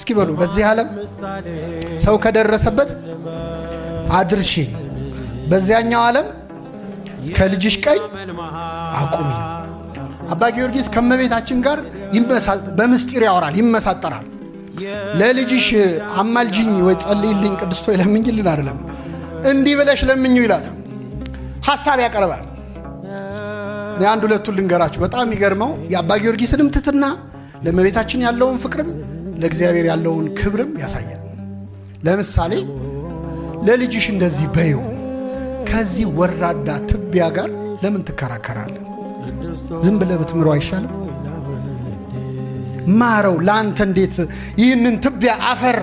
እስኪ በሉ በዚህ ዓለም ሰው ከደረሰበት አድርሺኝ፣ በዚያኛው ዓለም ከልጅሽ ቀኝ አቁሚ። አባ ጊዮርጊስ ከመቤታችን ጋር በምስጢር ያወራል፣ ይመሳጠራል። ለልጅሽ አማልጅኝ ወይ ጸልይልኝ ቅድስቶ ለምኝልን አይደለም፣ እንዲህ ብለሽ ለምኙ ይላል። ሐሳብ ያቀርባል። እኔ አንድ ሁለቱን ልንገራችሁ። በጣም የሚገርመው የአባ ጊዮርጊስንም ትትና ለመቤታችን ያለውን ፍቅርም ለእግዚአብሔር ያለውን ክብርም ያሳያል። ለምሳሌ ለልጅሽ እንደዚህ በይው፣ ከዚህ ወራዳ ትቢያ ጋር ለምን ትከራከራለህ? ዝም ብለህ ብትምረው አይሻልም? ማረው። ለአንተ እንዴት ይህንን ትቢያ አፈር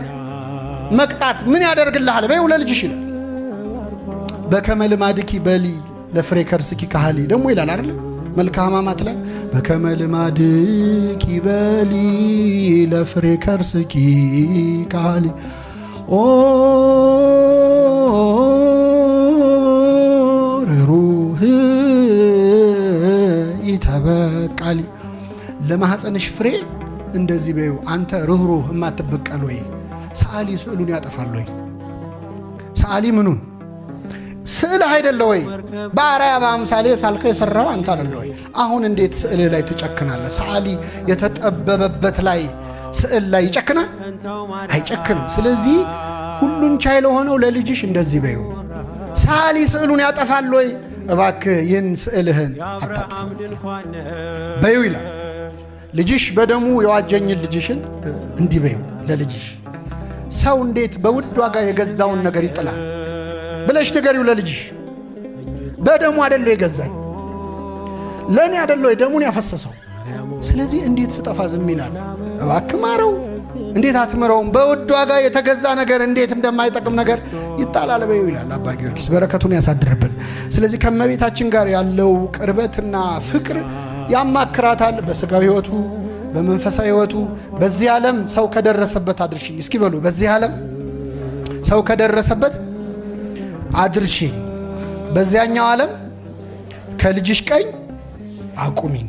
መቅጣት ምን ያደርግልሃል? በይው ለልጅሽ ይላል። በከመ ልማድኪ በሊ ለፍሬ ከርስኪ ካህሊ ደግሞ ይላል አይደል? መልክአ ሕማማት ላይ በከመ ልማድኪ በሊ ለፍሬ ከርስኪ ካህሊ ኦ ሩህ ይተበቃሊ ለማህፀንሽ ፍሬ እንደዚህ በይው። አንተ ሩህሩህ የማትበቀል ወይ ሰዓሊ ስዕሉን ያጠፋል ወይ? ሰዓሊ ምኑን ስዕል አይደለ ወይ? በአርአያ በአምሳሌ ሳልከው የሰራው አንተ አይደለ ወይ? አሁን እንዴት ስዕል ላይ ትጨክናለህ? ሰዓሊ የተጠበበበት ላይ ስዕል ላይ ይጨክናል? አይጨክንም። ስለዚህ ሁሉን ቻይ ለሆነው ለልጅሽ እንደዚህ በይው። ሰዓሊ ስዕሉን ያጠፋል ወይ? እባክህ ይህን ስዕልህን አታጥፍ በይው ይላል። ልጅሽ በደሙ የዋጀኝን ልጅሽን እንዲህ በይው ለልጅሽ። ሰው እንዴት በውድ ዋጋ የገዛውን ነገር ይጥላል ብለሽ ንገሪው ለልጅሽ። በደሙ አይደለው የገዛኝ፣ ለእኔ አይደለው ደሙን ያፈሰሰው። ስለዚህ እንዴት ስጠፋ ዝም ይላል? እባክህ ማረው። እንዴት አትምረውም? በውድ ዋጋ የተገዛ ነገር እንዴት እንደማይጠቅም ነገር ይጣላል በይው ይላል አባ ጊዮርጊስ። በረከቱን ያሳድርብን። ስለዚህ ከመቤታችን ጋር ያለው ቅርበትና ፍቅር ያማክራታል። በስጋዊ ሕይወቱ፣ በመንፈሳዊ ሕይወቱ በዚህ ዓለም ሰው ከደረሰበት አድርሽኝ። እስኪ በሉ በዚህ ዓለም ሰው ከደረሰበት አድርሽኝ፣ በዚያኛው ዓለም ከልጅሽ ቀኝ አቁሚኝ።